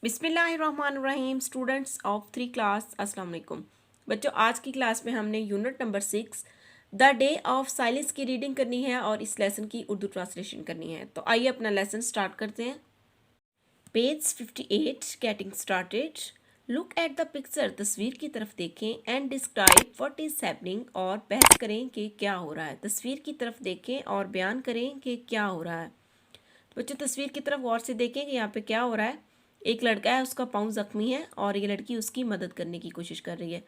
बिस्मिल्लाहिर्रहमानिर्रहीम students of 3 class अस्सलाम वालेकुम बच्चों। आज की क्लास में हमने unit number 6 the day of silence की रीडिंग करनी है और इस लेसन की उर्दू ट्रांसलेशन करनी है। तो आइए अपना लेसन स्टार्ट करते हैं। Page 58 getting started. Look at the picture, तस्वीर की तरफ देखें and describe what is happening, और बहस करें कि क्या हो रहा है। तस्वीर की तरफ देखें और बयान करें कि क्या हो रहा है। तो बच्चों तस्वीर की तरफ गौर से देखें कि यहाँ पे क्या हो रहा है। एक लड़का है, उसका पाँव जख्मी है और ये लड़की उसकी मदद करने की कोशिश कर रही है।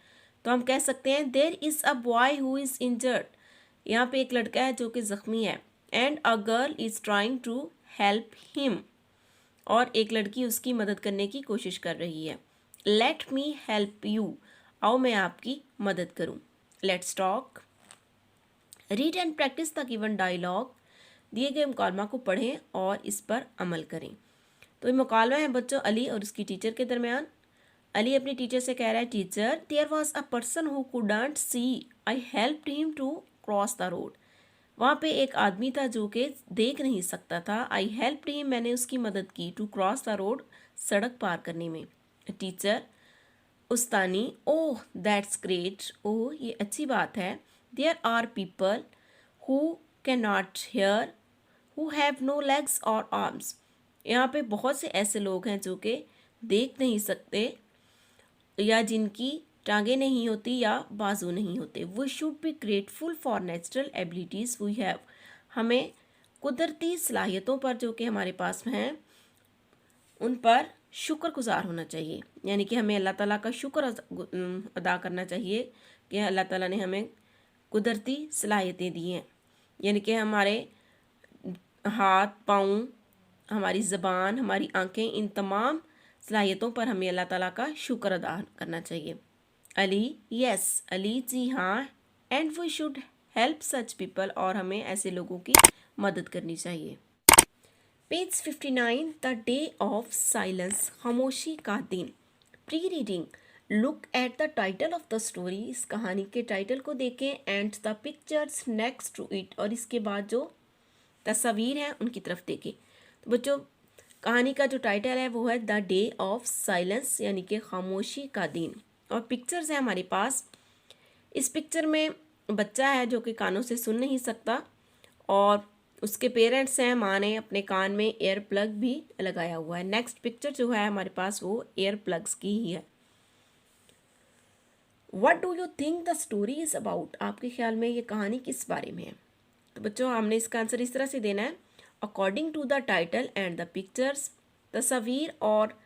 तो हम कह सकते हैं there is a boy who is injured. यहाँ पे एक लड़का है जो कि ज़ख्मी है। And a girl is trying to help him, और एक लड़की उसकी मदद करने की कोशिश कर रही है। लेट मी हेल्प यू, आओ मैं आपकी मदद करूँ। Let's talk. Read and practice the given dialogue. दिए गए मुकालमा को पढ़ें और इस पर अमल करें। तो ये मुकालमा है बच्चों अली और उसकी टीचर के दरमियान। अली अपनी टीचर से कह रहा है, teacher there was a person who couldn't see, I helped him to cross the road. वहाँ पे एक आदमी था जो कि देख नहीं सकता था। आई हेल्प्ड हिम, मैंने उसकी मदद की, टू क्रॉस द रोड, सड़क पार करने में। टीचर उस्तानी, ओह दैट्स ग्रेट, ओह ये अच्छी बात है। There are people who can not hear, who have no legs और आर्म्स। यहाँ पे बहुत से ऐसे लोग हैं जो कि देख नहीं सकते या जिनकी टांगें नहीं होती या बाजू नहीं होते। We should be grateful for natural abilities we have, हमें कुदरती सलाहियतों पर जो कि हमारे पास हैं उन पर शुक्रगुजार होना चाहिए। यानी कि हमें अल्लाह ताला का शुक्र अदा करना चाहिए कि अल्लाह ताला ने हमें कुदरती सलाहियतें दी हैं। यानी कि हमारे हाथ पाँव, हमारी ज़बान, हमारी आंखें, इन तमाम सलाहियतों पर हमें अल्लाह ताला का शुक्र अदा करना चाहिए। अली, यस अली जी हाँ। And we should help such people, और हमें ऐसे लोगों की मदद करनी चाहिए। Page 59 the day of silence, खामोशी का दिन। Pre reading. Look at the title of the story, इस कहानी के टाइटल को देखें। And the pictures next to it, और इसके बाद जो तस्वीर हैं उनकी तरफ देखें। तो बच्चों कहानी का जो टाइटल है वो है द डे ऑफ साइलेंस, यानी कि खामोशी का दिन। और पिक्चर्स हैं हमारे पास। इस पिक्चर में बच्चा है जो कि कानों से सुन नहीं सकता, और उसके पेरेंट्स हैं, माँ ने अपने कान में एयर प्लग भी लगाया हुआ है। नेक्स्ट पिक्चर जो है हमारे पास वो एयर प्लग्स की ही है। What do you think the story is about, आपके ख्याल में ये कहानी किस बारे में है। तो बच्चों हमने इसका आंसर इस तरह से देना है, according to the title and the pictures, तस्वीर और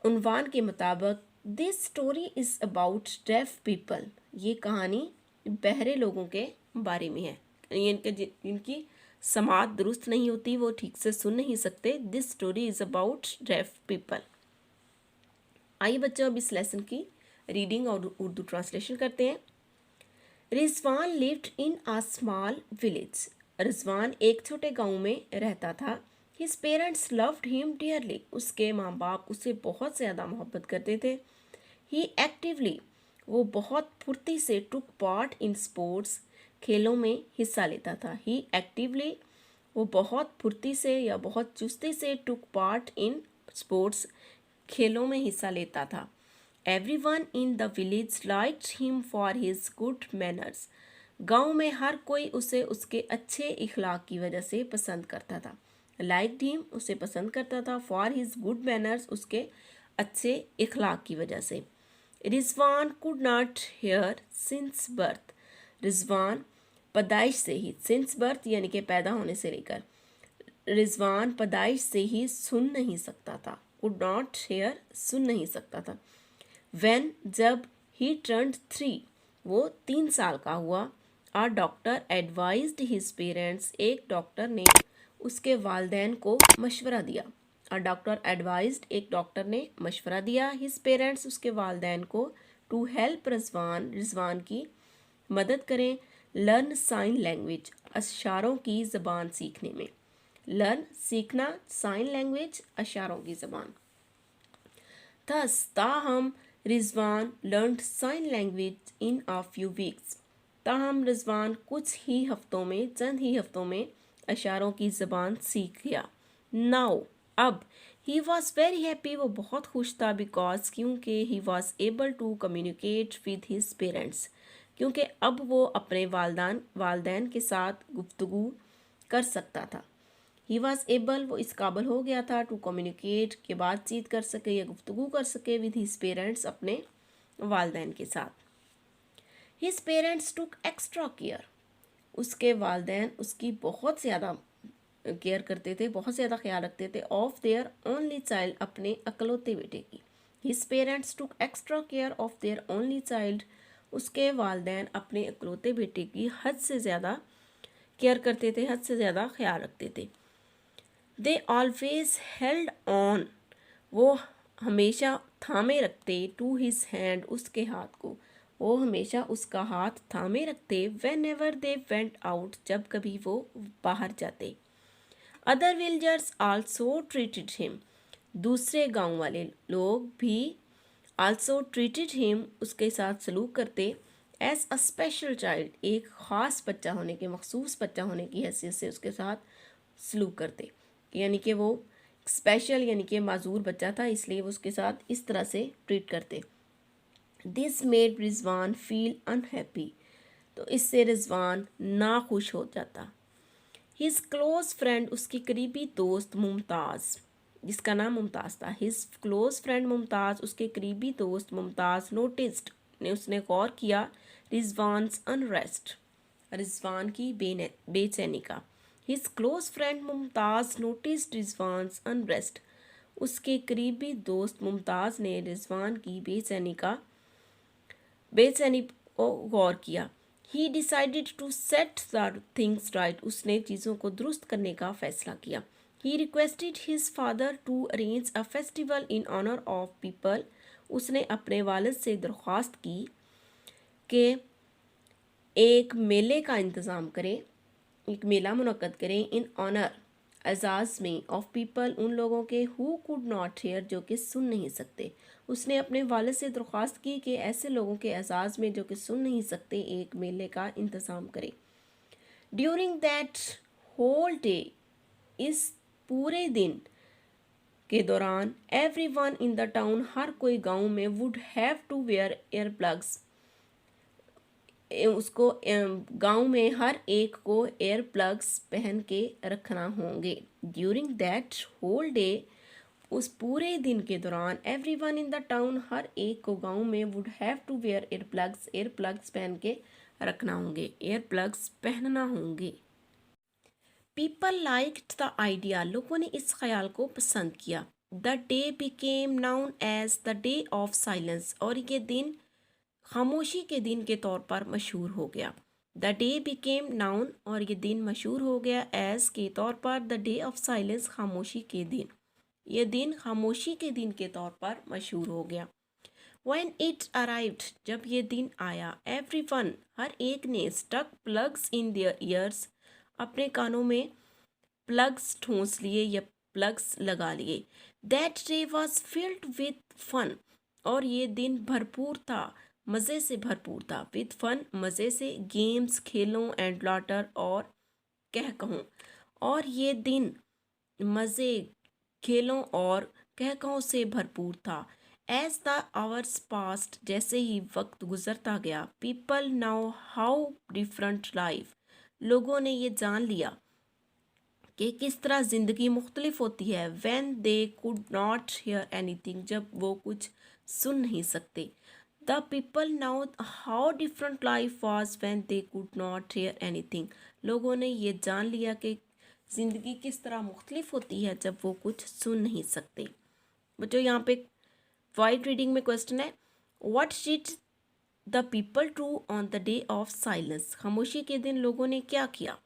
उन्वान के मुताबिक, this story is about deaf people, ये कहानी बहरे लोगों के बारे में है। इनकी समात दुरुस्त नहीं होती, वो ठीक से सुन नहीं सकते। This story is about deaf people. आइए बच्चों अब इस लेसन की रीडिंग और उर्दू ट्रांसलेशन करते हैं। Rizwan lived in a small village, Rizwan एक छोटे गांव में रहता था। His parents loved him dearly, उसके माँ बाप उसे बहुत ज़्यादा मोहब्बत करते थे। ही एक्टिवली, वो बहुत फुर्ती से, टुक पार्ट इन स्पोर्ट्स, खेलों में हिस्सा लेता था। ही एक्टिवली, वो बहुत फुर्ती से या बहुत चुस्ती से, टुक पार्ट इन स्पोर्ट्स, खेलों में हिस्सा लेता था। Everyone in the village liked him for his good manners, गांव में हर कोई उसे उसके अच्छे इखलाक की वजह से पसंद करता था। लाइक्ड हिम, उसे पसंद करता था। फॉर हिज गुड मैनर्स, उसके अच्छे इखलाक की वजह से। Rizwan could not here since birth, Rizwan पैदाइश से ही, सिंस बर्थ यानी कि पैदा होने से लेकर, रिजवान पैदाइश से ही सुन नहीं सकता था। कुड नॉट हेयर, सुन नहीं सकता था। व्हेन, जब, ही टर्न्ड 3, वो 3 साल का हुआ। आ डॉक्टर एडवाइज्ड हिज पेरेंट्स, एक डॉक्टर ने उसके वालदैन को मशवरा दिया। आ डॉक्टर एडवाइज्ड, एक डॉक्टर ने मशवरा दिया। हिज पेरेंट्स, उसके वालदैन को, टू हेल्प रिजवान, रिजवान की मदद करें। लर्न साइन लैंग्वेज, अशारों की ज़बान सीखने में। लर्न, सीखना, साइन लैंग्वेज, अशारों की ज़बान। थस, ताहम, Rizwan learned sign language in a few weeks, ताहम रिजवान कुछ ही हफ्तों में, चंद ही हफ्तों में अशारों की ज़बान सीख गया। नाउ, अब, ही वॉज वेरी हैप्पी, वो बहुत खुश था, बिकॉज क्योंकि he was able to communicate with his parents, क्योंकि अब वो अपने वालदैन के साथ गुफ्तगू कर सकता था। ही वॉज एबल, वो इस काबिल हो गया था, टू कम्युनिकेट, के बातचीत कर सके या गुफ्तगू कर सके विद हिज पेरेंट्स, अपने वालदैन के साथ। हिज पेरेंट्स टुक एक्स्ट्रा केयर, उसके वालदैन उसकी बहुत ज़्यादा केयर करते थे, बहुत ज़्यादा ख्याल रखते थे, ऑफ देयर ओनली चाइल्ड, अपने अकलौते बेटे की। His parents took extra care of their only child, उसके वालदैन अपने अकलौते बेटे की हद से ज़्यादा केयर करते थे, हद से ज़्यादा ख्याल रखते थे। दे ऑलवेज हेल्ड ऑन, वो हमेशा थामे रखते, टू हिज हैंड, उसके हाथ को, वो हमेशा उसका हाथ थामे रखते, when ever they went out, जब कभी वो बाहर जाते। Other villagers also treated him, दूसरे गांव वाले लोग भी आल्सो ट्रीटेड हिम, उसके साथ सलूक करते, एज अ स्पेशल चाइल्ड, एक ख़ास बच्चा होने के, मखसूस बच्चा होने की हैसियत से उसके साथ सलूक करते, यानी कि वो स्पेशल यानी कि माजूर बच्चा था, इसलिए वो उसके साथ इस तरह से ट्रीट करते। This made Rizwan feel unhappy, तो इससे रिजवान नाखुश हो जाता। हिज क्लोज फ्रेंड, उसकी करीबी दोस्त मुमताज़, जिसका नाम मुमताज़ था, हिज क्लोज फ्रेंड मुमताज़, उसके करीबी दोस्त मुमताज़, नोटिस्ड, ने उसने गौर किया, रिजवान्स अनरेस्ट, रिजवान की बेचैनी का। His close friend Mumtaz noticed Rizwan's unrest, उसके करीबी दोस्त मुमताज़ ने रिजवान की बेचैनी को गौर किया। He decided to set the things right, उसने चीज़ों को दुरुस्त करने का फैसला किया। He requested his father to arrange a festival in honour of people, उसने अपने वालिद से दरख्वास्त की कि एक मेले का इंतज़ाम करें, एक मेला मुनक्कद करें, इन ऑनर, एजाज़ में, ऑफ पीपल, उन लोगों के, हु कुड नॉट हेयर, जो कि सुन नहीं सकते। उसने अपने वालिद से दरख्वास्त की कि ऐसे लोगों के एजाज़ में जो कि सुन नहीं सकते, एक मेले का इंतज़ाम करें। ड्यूरिंग दैट होल डे, इस पूरे दिन के दौरान, every one in the town, हर कोई गाँव में, would have to wear ear plugs, उसको गांव में हर एक को एयर प्लग्स पहन के रखना होंगे। ड्यूरिंग दैट होल डे, उस पूरे दिन के दौरान, एवरीवन इन द टाउन, हर एक को गांव में, would have to wear ear plugs पहन के रखना होंगे, एयर प्लग्स पहनना होंगे। पीपल लाइक्ड द आइडिया, लोगों ने इस ख्याल को पसंद किया। The day became known as the day of silence, और ये दिन खामोशी के दिन के तौर पर मशहूर हो गया। द डे बिकेम नाउन, और ये दिन मशहूर हो गया एज के तौर पर, द डे ऑफ साइलेंस, खामोशी के दिन, ये दिन खामोशी के दिन के तौर पर मशहूर हो गया। When it arrived, जब ये दिन आया, everyone, हर एक ने, stuck plugs in their ears, अपने कानों में प्लग्स ठूंस लिए या प्लग्स लगा लिए। That day was filled with fun, और ये दिन भरपूर था, मज़े से भरपूर था, विद फन, मज़े से, गेम्स, खेलों, एंड लॉटर, और कह कहूँ, और ये दिन मज़े, खेलों और कह कहूँ से भरपूर था। एज द आवर्स पास्ट, जैसे ही वक्त गुजरता गया, people now how different life, लोगों ने ये जान लिया कि किस तरह ज़िंदगी मुख्तलिफ होती है। When they could not hear anything, जब वो कुछ सुन नहीं सकते। The people now how different life was when they could not hear anything, लोगों ने ये जान लिया कि ज़िंदगी किस तरह मुख्तलिफ होती है जब वो कुछ सुन नहीं सकते। बच्चों यहाँ पे वाइड रीडिंग में क्वेश्चन है, what did the people do on the day of silence, खामोशी के दिन लोगों ने क्या किया।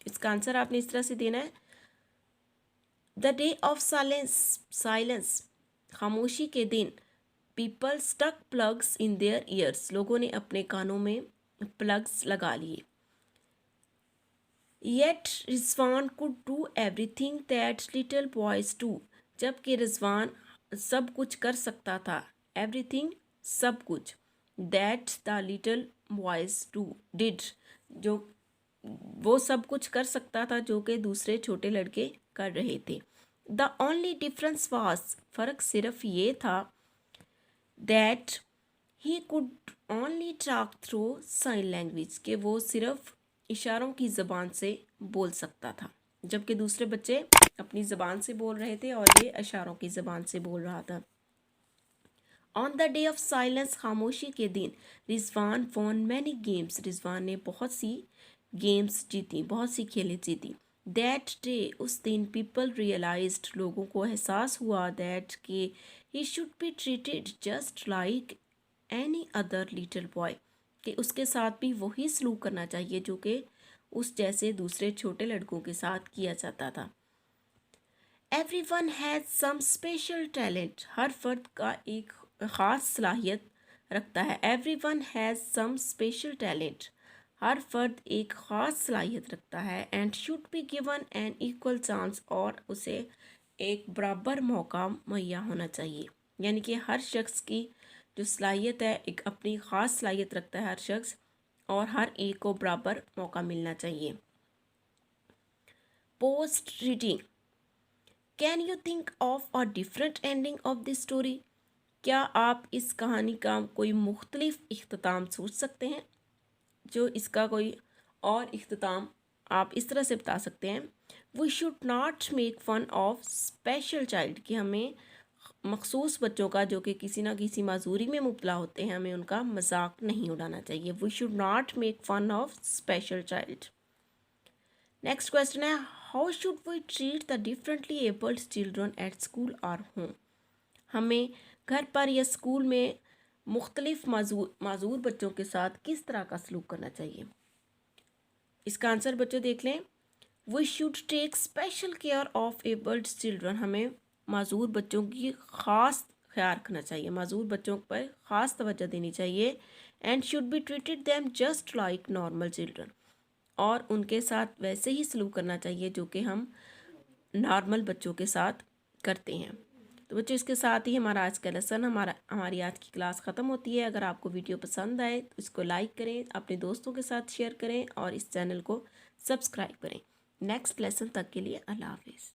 इसका आंसर आपने इस तरह से देना है, द डे ऑफ साइलेंस, खामोशी के दिन, people stuck plugs in their ears, लोगों ने अपने कानों में प्लग्स लगा लिए। Yet Rizwan could do everything that little boys do, जबकि रिजवान सब कुछ कर सकता था, एवरीथिंग, सब कुछ, that the little boys do did, जो वो सब कुछ कर सकता था जो कि दूसरे छोटे लड़के कर रहे थे। द ओनली डिफरेंस वाज, फ़र्क सिर्फ ये था, that he could only talk through sign language, कि वो सिर्फ इशारों की ज़बान से बोल सकता था, जबकि दूसरे बच्चे अपनी ज़बान से बोल रहे थे और ये इशारों की ज़बान से बोल रहा था। On the day of silence, खामोशी के दिन, Rizwan won many games, Rizwan ने बहुत सी गेम्स जीती, बहुत सी खेलें जीती। दैट डे, उस दिन, पीपल रियलाइज्ड, लोगों को एहसास हुआ, दैट के he should be treated just like any other little boy, कि उसके साथ भी वही सलूक करना चाहिए जो कि उस जैसे दूसरे छोटे लड़कों के साथ किया जाता था। Everyone has some special talent, हर फर्द का एक ख़ास सलाहियत रखता है। Everyone has some special talent, हर फर्द एक ख़ास सलाहियत रखता है। And should be given an equal chance, और उसे एक बराबर मौका मुहैया होना चाहिए। यानी कि हर शख्स की जो सलाहियत है, एक अपनी ख़ास सलाहियत रखता है हर शख्स, और हर एक को बराबर मौका मिलना चाहिए। Post reading, can you think of a different ending of this story, क्या आप इस कहानी का कोई मुख्तलिफ इख्तिताम सोच सकते हैं, जो इसका कोई और इख्तिताम आप इस तरह से बता सकते हैं। We should not make fun of special child, कि हमें मखसूस बच्चों का जो कि किसी ना किसी माजूरी में मुब्तला होते हैं, हमें उनका मजाक नहीं उड़ाना चाहिए। We should not make fun of special child. Next question है, how should we treat the differently abled children at school और होम, हमें घर पर या स्कूल में मुख्तलिफ माजूर बच्चों के साथ किस तरह का सलूक करना चाहिए। इसका आंसर बच्चों देख लें। We should take special care of abled children, हमें माजूर बच्चों की ख़ास ख्याल रखना चाहिए, माजूर बच्चों पर ख़ास तवज्जो देनी चाहिए। And should be treated them just like normal children, और उनके साथ वैसे ही सलूक करना चाहिए जो कि हम नॉर्मल बच्चों के साथ करते हैं। तो बच्चों, इसके साथ ही हमारा आज का लेसन, हमारी आज की क्लास ख़त्म होती है। अगर आपको वीडियो पसंद आए तो इसको लाइक करें, अपने दोस्तों के साथ शेयर करें और इस चैनल को सब्सक्राइब करें। नेक्स्ट लेसन तक के लिए अल्लाह हाफिज़।